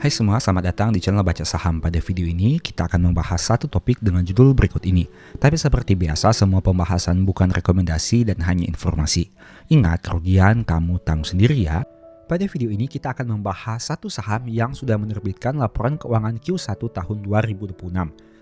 Hai semua, selamat datang di channel Baca Saham. Pada video ini, kita akan membahas satu topik dengan judul berikut ini. Tapi seperti biasa, semua pembahasan bukan rekomendasi dan hanya informasi. Ingat, kerugian kamu tanggung sendiri ya. Pada video ini, kita akan membahas satu saham yang sudah menerbitkan laporan keuangan Q1 tahun 2026.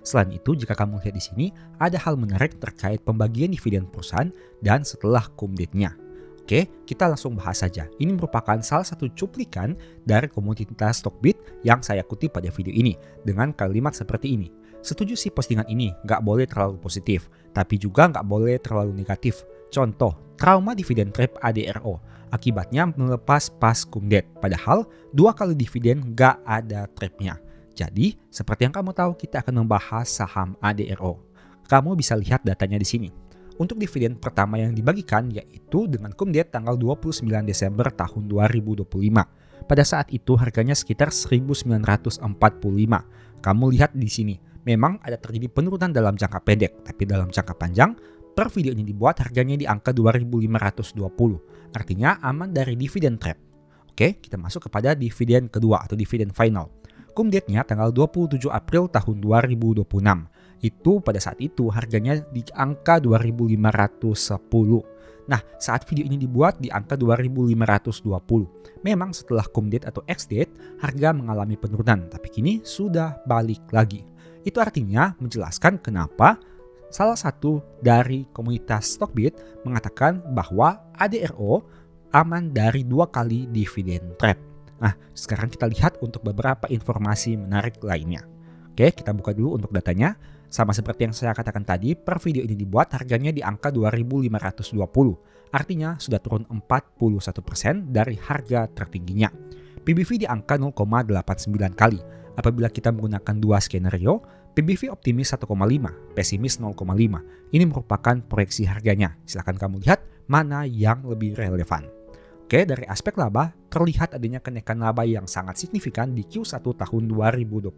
Selain itu, jika kamu lihat di sini, ada hal menarik terkait pembagian dividen perusahaan dan setelah cum date-nya. Oke, kita langsung bahas saja. Ini merupakan salah satu cuplikan dari komunitas Stockbit yang saya kutip pada video ini dengan kalimat seperti ini. Setuju sih postingan ini, nggak boleh terlalu positif, tapi juga nggak boleh terlalu negatif. Contoh, trauma dividen trap ADRO, akibatnya melepas pas cum date, padahal 2 kali dividen nggak ada trapnya. Jadi, seperti yang kamu tahu, kita akan membahas saham ADRO. Kamu bisa lihat datanya di sini. Untuk dividen pertama yang dibagikan yaitu dengan cum date tanggal 29 Desember tahun 2025. Pada saat itu harganya sekitar 1.945. Kamu lihat di sini, memang ada terjadi penurunan dalam jangka pendek, tapi dalam jangka panjang, per video ini dibuat harganya di angka 2.520. Artinya aman dari dividen trap. Oke, kita masuk kepada dividen kedua atau dividen final. Cum date-nya tanggal 27 April tahun 2026. Itu pada saat itu harganya di angka 2.510. Nah, saat video ini dibuat di angka 2.520. Memang setelah cum date atau ex date, harga mengalami penurunan, tapi kini sudah balik lagi. Itu artinya menjelaskan kenapa salah satu dari komunitas Stockbit mengatakan bahwa ADRO aman dari 2 kali dividen trap. Nah, sekarang kita lihat untuk beberapa informasi menarik lainnya. Oke, kita buka dulu untuk datanya. Sama seperti yang saya katakan tadi, per video ini dibuat harganya di angka 2.520. Artinya sudah turun 41% dari harga tertingginya. PBV di angka 0,89 kali. Apabila kita menggunakan 2 skenario, PBV optimis 1,5, pesimis 0,5. Ini merupakan proyeksi harganya. Silahkan kamu lihat mana yang lebih relevan. Oke, dari aspek laba, terlihat adanya kenaikan laba yang sangat signifikan di Q1 tahun 2026.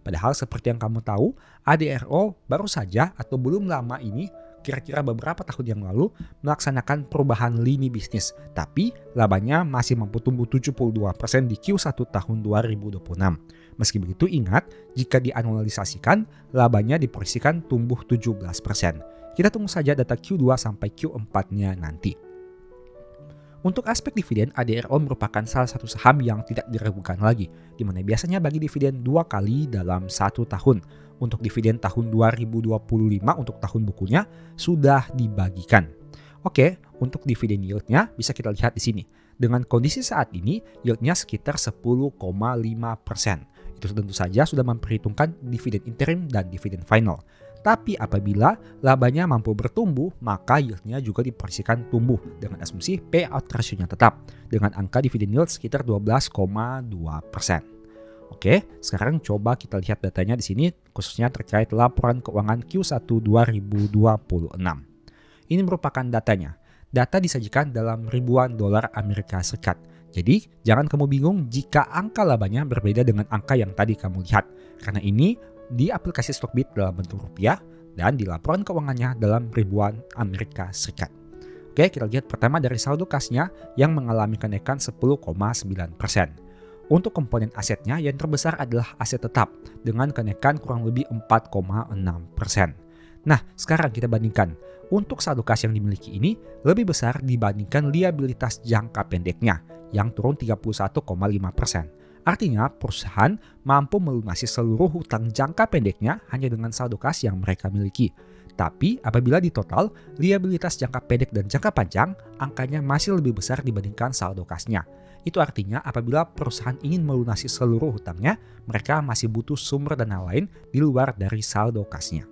Padahal seperti yang kamu tahu, ADRO baru saja atau belum lama ini, kira-kira beberapa tahun yang lalu, melaksanakan perubahan lini bisnis. Tapi labanya masih mampu tumbuh 72% di Q1 tahun 2026. Meski begitu ingat, jika dianalisasikan, labanya diproyeksikan tumbuh 17%. Kita tunggu saja data Q2 sampai Q4-nya nanti. Untuk aspek dividen, ADRO merupakan salah satu saham yang tidak diragukan lagi, di mana biasanya bagi dividen 2 kali dalam 1 tahun. Untuk dividen tahun 2025 untuk tahun bukunya sudah dibagikan. Oke, untuk dividen yield-nya bisa kita lihat di sini. Dengan kondisi saat ini, yield-nya sekitar 10,5%. Itu tentu saja sudah memperhitungkan dividen interim dan dividen final. Tapi apabila labanya mampu bertumbuh, maka yield-nya juga diproyeksikan tumbuh dengan asumsi payout ratio-nya tetap dengan angka dividen yield sekitar 12,2%. Oke, sekarang coba kita lihat datanya di sini khususnya terkait laporan keuangan Q1 2026. Ini merupakan datanya. Data disajikan dalam ribuan dolar Amerika Serikat. Jadi, jangan kamu bingung jika angka labanya berbeda dengan angka yang tadi kamu lihat. Karena ini di aplikasi Stockbit dalam bentuk rupiah dan di laporan keuangannya dalam ribuan Amerika Serikat. Oke, kita lihat pertama dari saldo kasnya yang mengalami kenaikan 10,9%. Untuk komponen asetnya yang terbesar adalah aset tetap dengan kenaikan kurang lebih 4,6%. Nah, sekarang kita bandingkan. Untuk saldo kas yang dimiliki ini lebih besar dibandingkan liabilitas jangka pendeknya yang turun 31,5%. Artinya perusahaan mampu melunasi seluruh hutang jangka pendeknya hanya dengan saldo kas yang mereka miliki. Tapi apabila ditotal, liabilitas jangka pendek dan jangka panjang, angkanya masih lebih besar dibandingkan saldo kasnya. Itu artinya apabila perusahaan ingin melunasi seluruh hutangnya, mereka masih butuh sumber dana lain di luar dari saldo kasnya.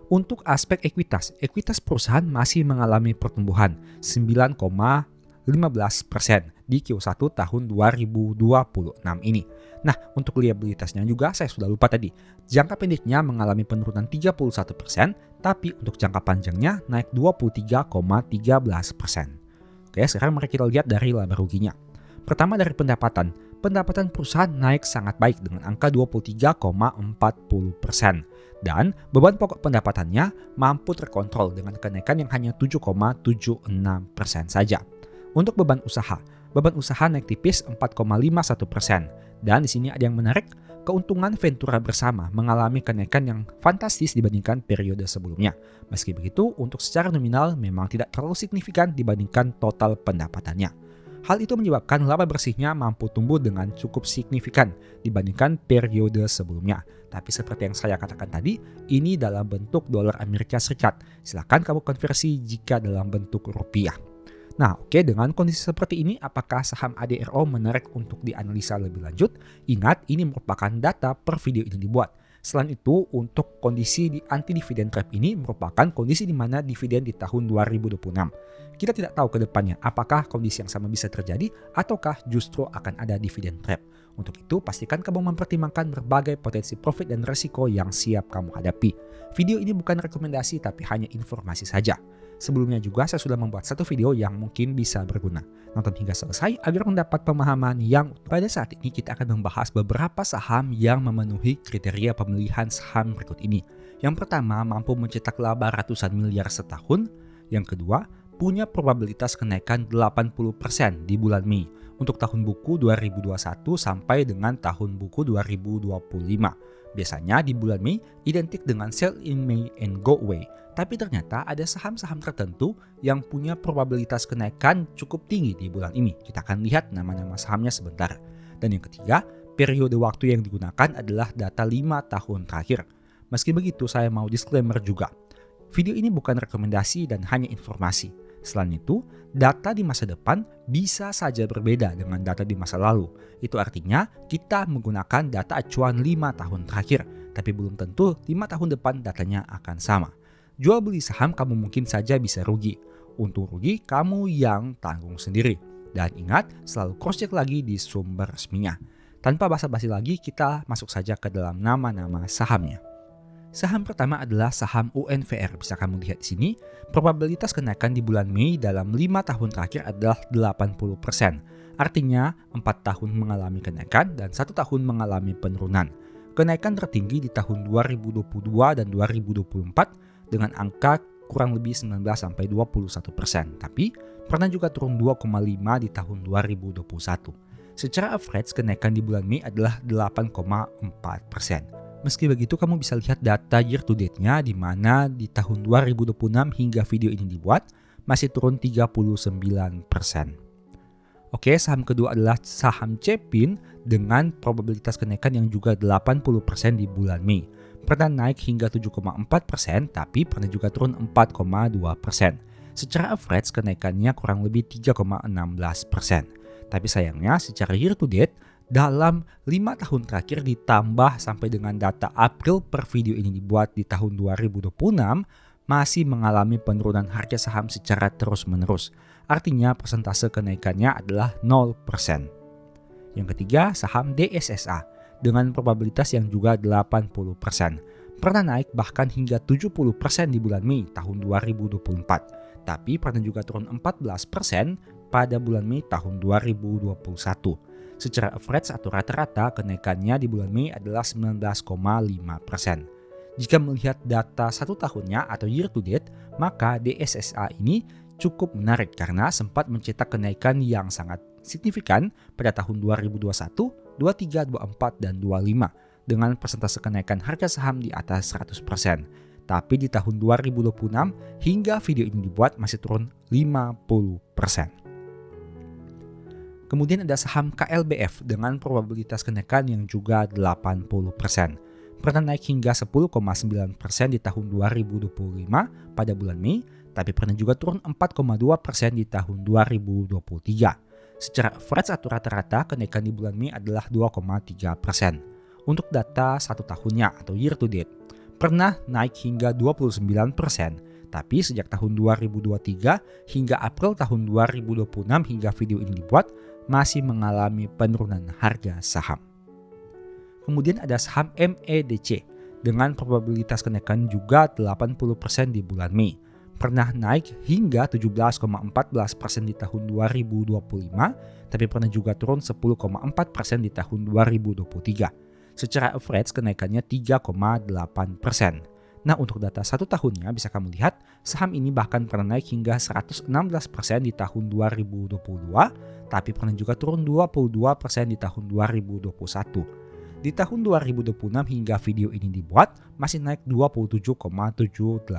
Untuk aspek ekuitas perusahaan masih mengalami pertumbuhan 9,15% di Q1 tahun 2026 ini. Nah, untuk liabilitasnya juga saya sudah lupa tadi. Jangka pendeknya mengalami penurunan 31%, tapi untuk jangka panjangnya naik 23,13%. Oke, sekarang mari kita lihat dari laba ruginya. Pertama dari pendapatan. Pendapatan perusahaan naik sangat baik dengan angka 23,40%. Dan beban pokok pendapatannya mampu terkontrol dengan kenaikan yang hanya 7,76% saja. Untuk beban usaha, Beban usaha naik tipis 4,51%. Dan di sini ada yang menarik, keuntungan Ventura bersama mengalami kenaikan yang fantastis dibandingkan periode sebelumnya. Meski begitu, untuk secara nominal memang tidak terlalu signifikan dibandingkan total pendapatannya. Hal itu menyebabkan laba bersihnya mampu tumbuh dengan cukup signifikan dibandingkan periode sebelumnya. Tapi seperti yang saya katakan tadi, ini dalam bentuk dolar Amerika Serikat. Silahkan kamu konversi jika dalam bentuk rupiah. Nah, oke, dengan kondisi seperti ini, apakah saham ADRO menarik untuk dianalisa lebih lanjut? Ingat, ini merupakan data per video ini dibuat. Selain itu, untuk kondisi di anti dividend trap ini merupakan kondisi di mana dividen di tahun 2026. Kita tidak tahu ke depannya apakah kondisi yang sama bisa terjadi ataukah justru akan ada dividen trap. Untuk itu, pastikan kamu mempertimbangkan berbagai potensi profit dan resiko yang siap kamu hadapi. Video ini bukan rekomendasi tapi hanya informasi saja. Sebelumnya juga saya sudah membuat satu video yang mungkin bisa berguna. Nonton hingga selesai agar mendapat pemahaman yang pada saat ini kita akan membahas beberapa saham yang memenuhi kriteria pemilihan saham berikut ini. Yang pertama, mampu mencetak laba ratusan miliar setahun. Yang kedua, punya probabilitas kenaikan 80% di bulan Mei untuk tahun buku 2021 sampai dengan tahun buku 2025. Biasanya di bulan Mei identik dengan sell in May and go away. Tapi ternyata ada saham-saham tertentu yang punya probabilitas kenaikan cukup tinggi di bulan ini. Kita akan lihat nama-nama sahamnya sebentar. Dan yang ketiga, periode waktu yang digunakan adalah data 5 tahun terakhir. Meski begitu, saya mau disclaimer juga. Video ini bukan rekomendasi dan hanya informasi. Selain itu, data di masa depan bisa saja berbeda dengan data di masa lalu. Itu artinya kita menggunakan data acuan 5 tahun terakhir, tapi belum tentu 5 tahun depan datanya akan sama. Jual beli saham kamu mungkin saja bisa rugi. Untung rugi kamu yang tanggung sendiri. Dan ingat, selalu cross check lagi di sumber resminya. Tanpa basa-basi lagi, kita masuk saja ke dalam nama-nama sahamnya. Saham pertama adalah saham UNVR. Bisa kamu lihat di sini, probabilitas kenaikan di bulan Mei dalam 5 tahun terakhir adalah 80%. Artinya 4 tahun mengalami kenaikan dan 1 tahun mengalami penurunan. Kenaikan tertinggi di tahun 2022 dan 2024 dengan angka kurang lebih 19-21%. Tapi pernah juga turun 2,5 di tahun 2021. Secara average, kenaikan di bulan Mei adalah 8,4%. Meski begitu, kamu bisa lihat data year to date-nya di mana di tahun 2026 hingga video ini dibuat masih turun 39%. Oke, saham kedua adalah saham Cepin dengan probabilitas kenaikan yang juga 80% di bulan Mei. Pernah naik hingga 7,4%, tapi pernah juga turun 4,2%. Secara average, kenaikannya kurang lebih 3,16%. Tapi sayangnya, secara year to date, dalam 5 tahun terakhir ditambah sampai dengan data April per video ini dibuat di tahun 2026, masih mengalami penurunan harga saham secara terus-menerus. Artinya persentase kenaikannya adalah 0%. Yang ketiga, saham DSSA dengan probabilitas yang juga 80%. Pernah naik bahkan hingga 70% di bulan Mei tahun 2024. Tapi pernah juga turun 14% pada bulan Mei tahun 2021. Secara average atau rata-rata kenaikannya di bulan Mei adalah 19,5%. Jika melihat data 1 tahunnya atau year to date, maka DSSA ini cukup menarik karena sempat mencetak kenaikan yang sangat signifikan pada tahun 2021, 23, 24, dan 25 dengan persentase kenaikan harga saham di atas 100%. Tapi di tahun 2026 hingga video ini dibuat masih turun 50%. Kemudian ada saham KLBF dengan probabilitas kenaikan yang juga 80%. Pernah naik hingga 10,9% di tahun 2025 pada bulan Mei, tapi pernah juga turun 4,2% di tahun 2023. Secara average atau rata-rata kenaikan di bulan Mei adalah 2,3%. Untuk data 1 tahunnya atau year to date, pernah naik hingga 29%, tapi sejak tahun 2023 hingga April tahun 2026 hingga video ini dibuat, masih mengalami penurunan harga saham. Kemudian ada saham MEDC dengan probabilitas kenaikan juga 80% di bulan Mei. Pernah naik hingga 17,14% di tahun 2025, tapi pernah juga turun 10,4% di tahun 2023. Secara average kenaikannya 3,8%. Nah, untuk data 1 tahunnya bisa kamu lihat saham ini bahkan pernah naik hingga 116% di tahun 2022, tapi pernah juga turun 22% di tahun 2021. Di tahun 2026 hingga video ini dibuat masih naik 27,78%.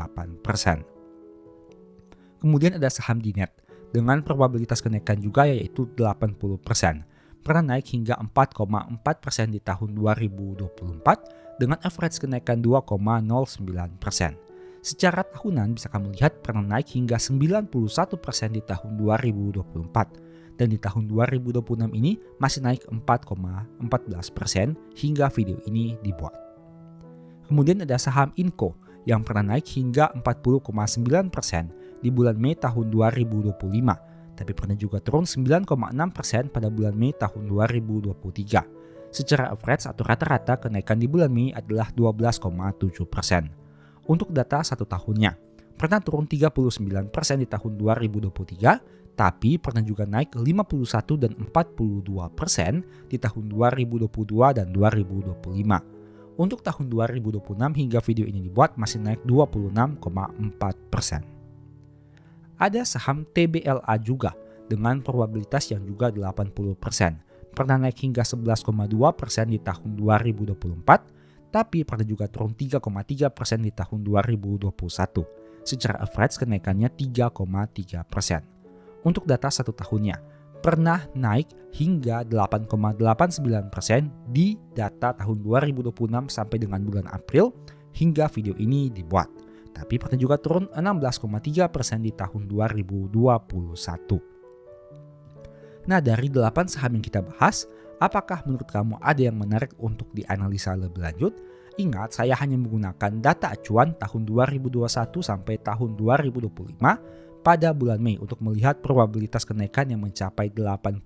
Kemudian ada saham Dinet dengan probabilitas kenaikan juga yaitu 80%. Pernah naik hingga 4,4% di tahun 2024 dengan average kenaikan 2,09%. Secara tahunan bisa kamu lihat pernah naik hingga 91% di tahun 2024 dan di tahun 2026 ini masih naik 4,14% hingga video ini dibuat. Kemudian ada saham Inco yang pernah naik hingga 40,9% di bulan Mei tahun 2025, tapi pernah juga turun 9,6% pada bulan Mei tahun 2023. Secara average atau rata-rata kenaikan di bulan Mei adalah 12,7%. Untuk data 1 tahunnya, pernah turun 39% di tahun 2023, tapi pernah juga naik 51 dan 42% di tahun 2022 dan 2025. Untuk tahun 2026 hingga video ini dibuat masih naik 26,4%. Ada saham TBLA juga dengan probabilitas yang juga 80%. Pernah naik hingga 11,2% di tahun 2024, tapi pernah juga turun 3,3% di tahun 2021. Secara average kenaikannya 3,3%. Untuk data 1 tahunnya, pernah naik hingga 8,89% di data tahun 2026 sampai dengan bulan April hingga video ini dibuat. Tapi pernah juga turun 16,3% di tahun 2021. Nah, dari 8 saham yang kita bahas, apakah menurut kamu ada yang menarik untuk dianalisa lebih lanjut? Ingat, saya hanya menggunakan data acuan tahun 2021 sampai tahun 2025 pada bulan Mei untuk melihat probabilitas kenaikan yang mencapai 80%.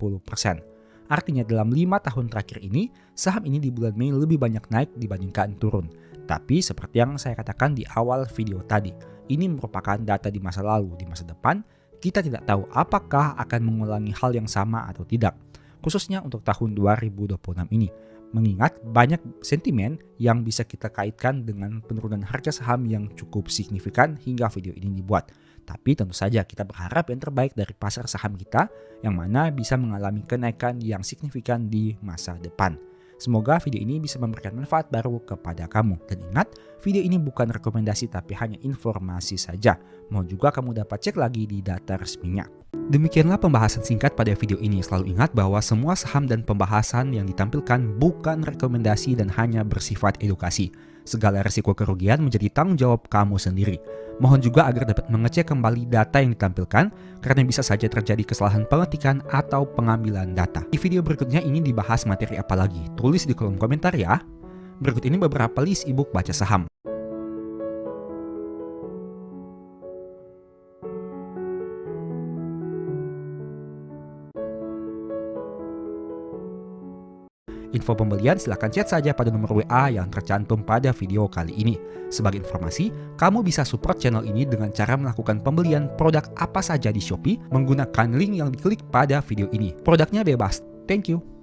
Artinya dalam 5 tahun terakhir ini, saham ini di bulan Mei lebih banyak naik dibandingkan turun. Tapi seperti yang saya katakan di awal video tadi, ini merupakan data di masa lalu. Di masa depan, kita tidak tahu apakah akan mengulangi hal yang sama atau tidak, khususnya untuk tahun 2026 ini. Mengingat banyak sentimen yang bisa kita kaitkan dengan penurunan harga saham yang cukup signifikan hingga video ini dibuat. Tapi tentu saja kita berharap yang terbaik dari pasar saham kita yang mana bisa mengalami kenaikan yang signifikan di masa depan. Semoga video ini bisa memberikan manfaat baru kepada kamu. Dan ingat, video ini bukan rekomendasi tapi hanya informasi saja. Mohon juga kamu dapat cek lagi di data resminya. Demikianlah pembahasan singkat pada video ini. Selalu ingat bahwa semua saham dan pembahasan yang ditampilkan bukan rekomendasi dan hanya bersifat edukasi. Segala risiko kerugian menjadi tanggung jawab kamu sendiri. Mohon juga agar dapat mengecek kembali data yang ditampilkan karena bisa saja terjadi kesalahan pengetikan atau pengambilan data. Di video berikutnya ini dibahas materi apa lagi? Tulis di kolom komentar ya. Berikut ini beberapa list ebook baca saham. Info pembelian silahkan chat saja pada nomor WA yang tercantum pada video kali ini. Sebagai informasi, kamu bisa support channel ini dengan cara melakukan pembelian produk apa saja di Shopee menggunakan link yang diklik pada video ini. Produknya bebas. Thank you.